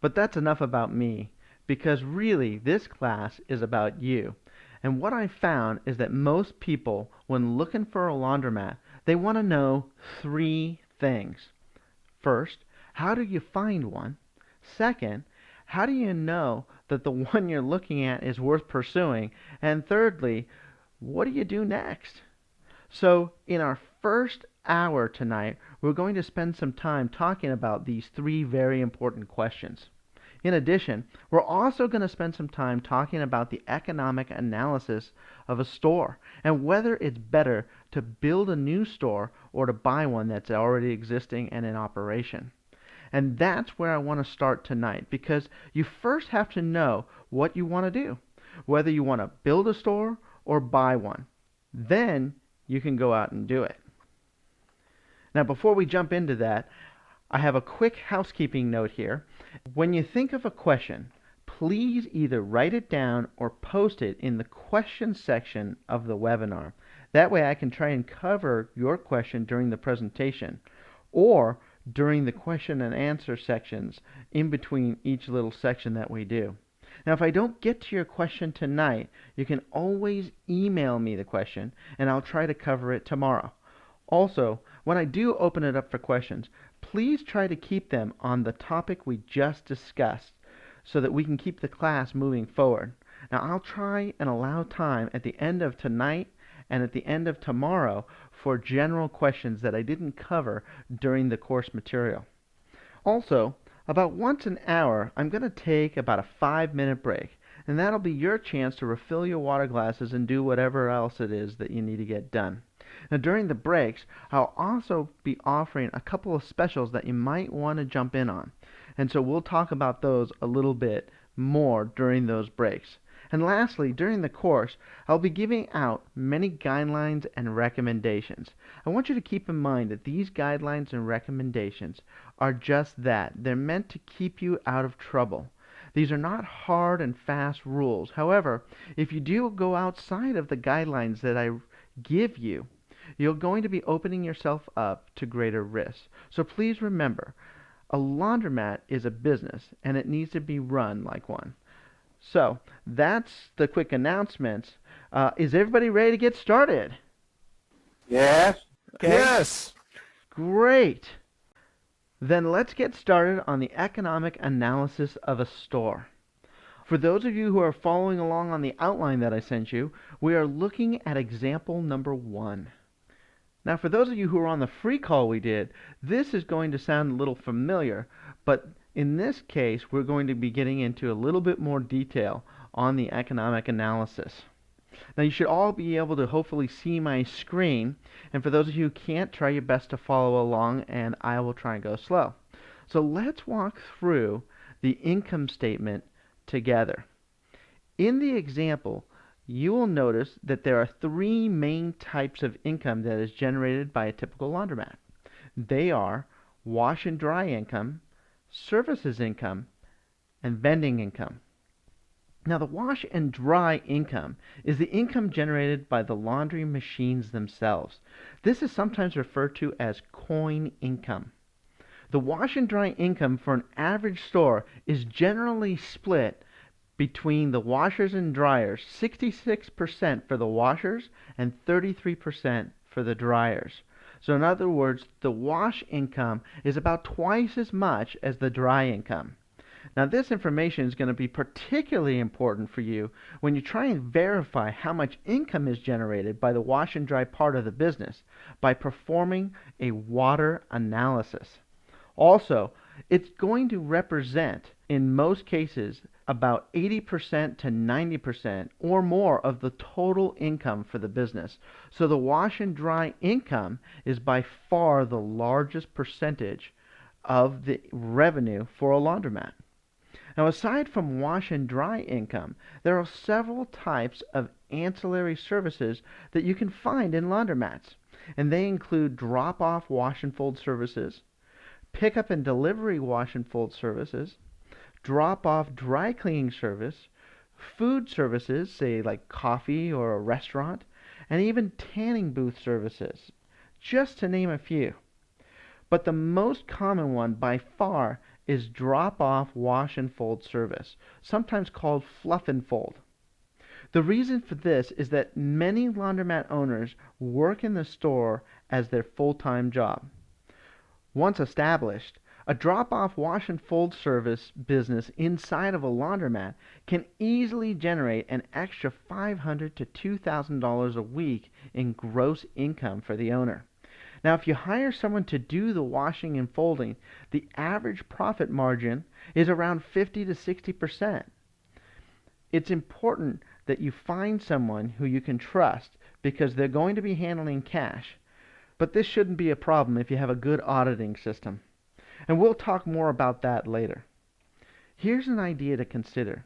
But that's enough about me, because really this class is about you. And what I found is that most people, when looking for a laundromat, they want to know three things. First, how do you find one? Second, how do you know that the one you're looking at is worth pursuing? And thirdly, what do you do next? So, in our first hour tonight, we're going to spend some time talking about these three very important questions. In addition, we're also going to spend some time talking about the economic analysis of a store and whether it's better to build a new store or to buy one that's already existing and in operation. And that's where I want to start tonight because you first have to know what you want to do, whether you want to build a store or buy one. Then you can go out and do it. Now, before we jump into that, I have a quick housekeeping note here. When you think of a question, please either write it down or post it in the question section of the webinar. That way I can try and cover your question during the presentation or during the question and answer sections in between each little section that we do. Now, if I don't get to your question tonight, you can always email me the question and I'll try to cover it tomorrow. Also, when I do open it up for questions, please try to keep them on the topic we just discussed so that we can keep the class moving forward. Now, I'll try and allow time at the end of tonight and at the end of tomorrow for general questions that I didn't cover during the course material. Also, about once an hour, I'm going to take about a 5-minute break, and that'll be your chance to refill your water glasses and do whatever else it is that you need to get done. Now, during the breaks, I'll also be offering a couple of specials that you might want to jump in on, and so we'll talk about those a little bit more during those breaks. And lastly, during the course, I'll be giving out many guidelines and recommendations. I want you to keep in mind that these guidelines and recommendations are just that. They're meant to keep you out of trouble. These are not hard and fast rules. However, if you do go outside of the guidelines that I give you, you're going to be opening yourself up to greater risks. So please remember, a laundromat is a business and it needs to be run like one. So that's the quick announcements. Is everybody ready to get started? Yes. Okay, Yes. great. Then let's get started on the economic analysis of a store. For those of you who are following along on the outline that I sent you, we are looking at example number 1. Now, for those of you who are on the free call we did, this is going to sound a little familiar, but in this case, we're going to be getting into a little bit more detail on the economic analysis. Now, you should all be able to hopefully see my screen, and for those of you who can't, try your best to follow along, and I will try and go slow. So let's walk through the income statement together. In the example, you will notice that there are three main types of income that is generated by a typical laundromat. They are wash and dry income, services income, and vending income. Now, the wash and dry income is the income generated by the laundry machines themselves. This is sometimes referred to as coin income. The wash and dry income for an average store is generally split between the washers and dryers, 66% for the washers and 33% for the dryers. So in other words, the wash income is about twice as much as the dry income. Now, this information is going to be particularly important for you when you try and verify how much income is generated by the wash and dry part of the business by performing a water analysis. Also, it's going to represent, in most cases, about 80% to 90% or more of the total income for the business. So the wash and dry income is by far the largest percentage of the revenue for a laundromat. Now, aside from wash and dry income, there are several types of ancillary services that you can find in laundromats, and they include drop-off wash and fold services, pickup and delivery wash and fold services, drop-off dry cleaning service, food services, say like coffee or a restaurant, and even tanning booth services, just to name a few. But the most common one by far is drop-off wash and fold service, sometimes called fluff and fold. The reason for this is that many laundromat owners work in the store as their full-time job. Once established, a drop-off wash and fold service business inside of a laundromat can easily generate an extra $500 to $2,000 a week in gross income for the owner. Now, if you hire someone to do the washing and folding, the average profit margin is around 50 to 60%. It's important that you find someone who you can trust because they're going to be handling cash. But this shouldn't be a problem if you have a good auditing system. And we'll talk more about that later. Here's an idea to consider.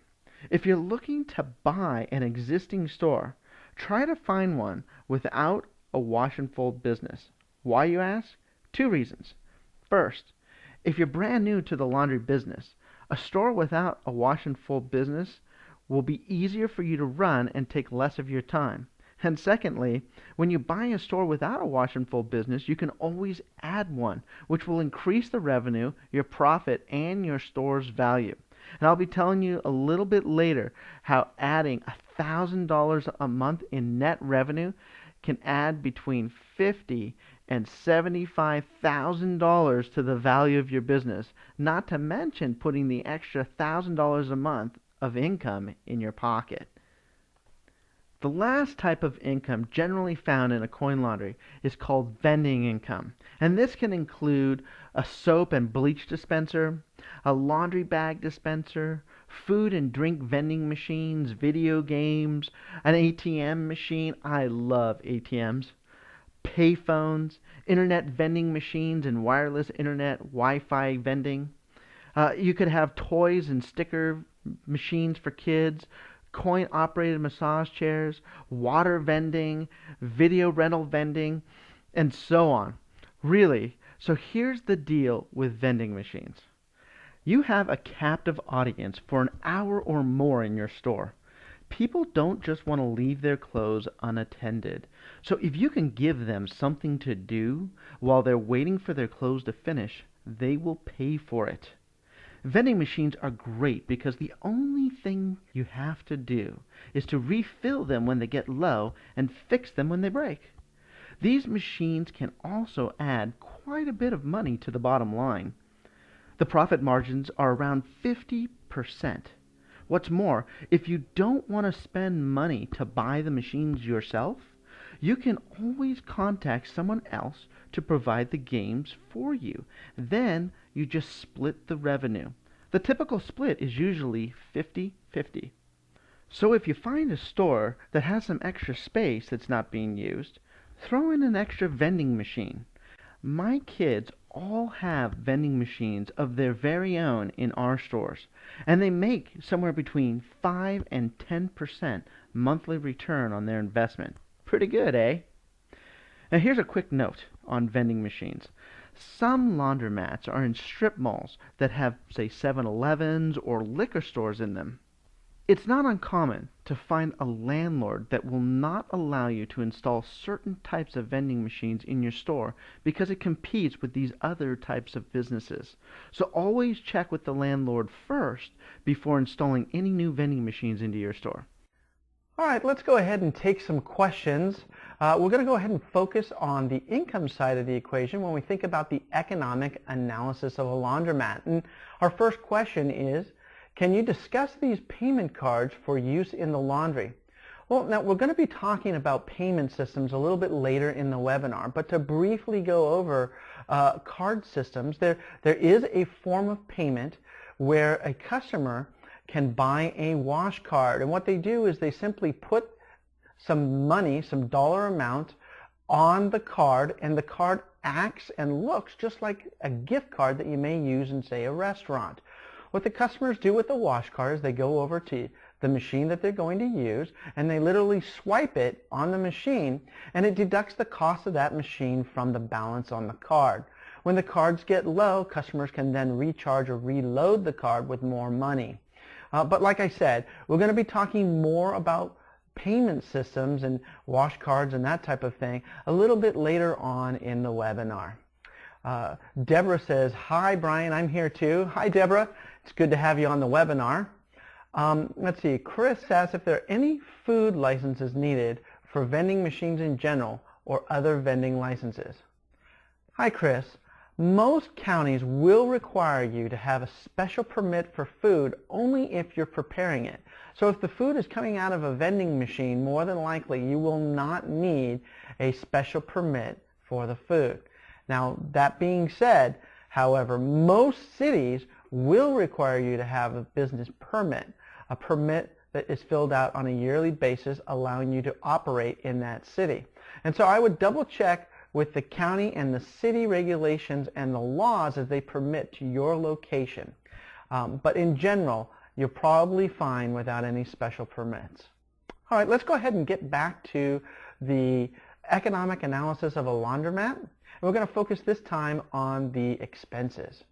If you're looking to buy an existing store, try to find one without a wash and fold business. Why, you ask? Two reasons. First, if you're brand new to the laundry business, a store without a wash and fold business will be easier for you to run and take less of your time. And secondly, when you buy a store without a wash and fold business, you can always add one, which will increase the revenue, your profit, and your store's value. And I'll be telling you a little bit later how adding $1,000 a month in net revenue can add between $50,000 and $75,000 to the value of your business, not to mention putting the extra $1,000 a month of income in your pocket. The last type of income generally found in a coin laundry is called vending income, and this can include a soap and bleach dispenser, a laundry bag dispenser, food and drink vending machines, video games, an ATM machine. I love ATMs. Payphones, internet vending machines, and wireless internet Wi-Fi vending. You could have toys and sticker machines for kids, coin-operated massage chairs, water vending, video rental vending, and so on. Really, so here's the deal with vending machines. You have a captive audience for an hour or more in your store. People don't just want to leave their clothes unattended. So if you can give them something to do while they're waiting for their clothes to finish, they will pay for it. Vending machines are great because the only thing you have to do is to refill them when they get low and fix them when they break. These machines can also add quite a bit of money to the bottom line. The profit margins are around 50%. What's more, if you don't want to spend money to buy the machines yourself, you can always contact someone else to provide the games for you. Then you just split the revenue. The typical split is usually 50-50. So if you find a store that has some extra space that's not being used, throw in an extra vending machine. My kids all have vending machines of their very own in our stores, and they make somewhere between 5 and 10% monthly return on their investment. Pretty good, eh? Now here's a quick note on vending machines. Some laundromats are in strip malls that have, say, 7-Elevens or liquor stores in them. It's not uncommon to find a landlord that will not allow you to install certain types of vending machines in your store because it competes with these other types of businesses. So always check with the landlord first before installing any new vending machines into your store. All right, let's go ahead and take some questions. We're going to go ahead and focus on the income side of the equation when we think about the economic analysis of a laundromat. And our first question is, can you discuss these payment cards for use in the laundry? Well, now we're going to be talking about payment systems a little bit later in the webinar, but to briefly go over card systems, there is a form of payment where a customer can buy a wash card, and what they do is they simply put some money, some dollar amount on the card, and the card acts and looks just like a gift card that you may use in, say, a restaurant. What the customers do with the wash card is they go over to the machine that they're going to use, and they literally swipe it on the machine, and it deducts the cost of that machine from the balance on the card. When the cards get low, customers can then recharge or reload the card with more money. But like I said, we're going to be talking more about payment systems and wash cards and that type of thing a little bit later on in the webinar. Deborah says, hi Brian, I'm here too. Hi Deborah, it's good to have you on the webinar. Let's see, Chris asks if there are any food licenses needed for vending machines in general or other vending licenses. Hi Chris, most counties will require you to have a special permit for food only if you're preparing it. So if the food is coming out of a vending machine, more than likely you will not need a special permit for the food. Now that being said, however, most cities will require you to have a business permit, a permit that is filled out on a yearly basis allowing you to operate in that city. And so I would double check with the county and the city regulations and the laws as they permit to your location. But in general, you're probably fine without any special permits. All right, let's go ahead and get back to the economic analysis of a laundromat. We're going to focus this time on the expenses.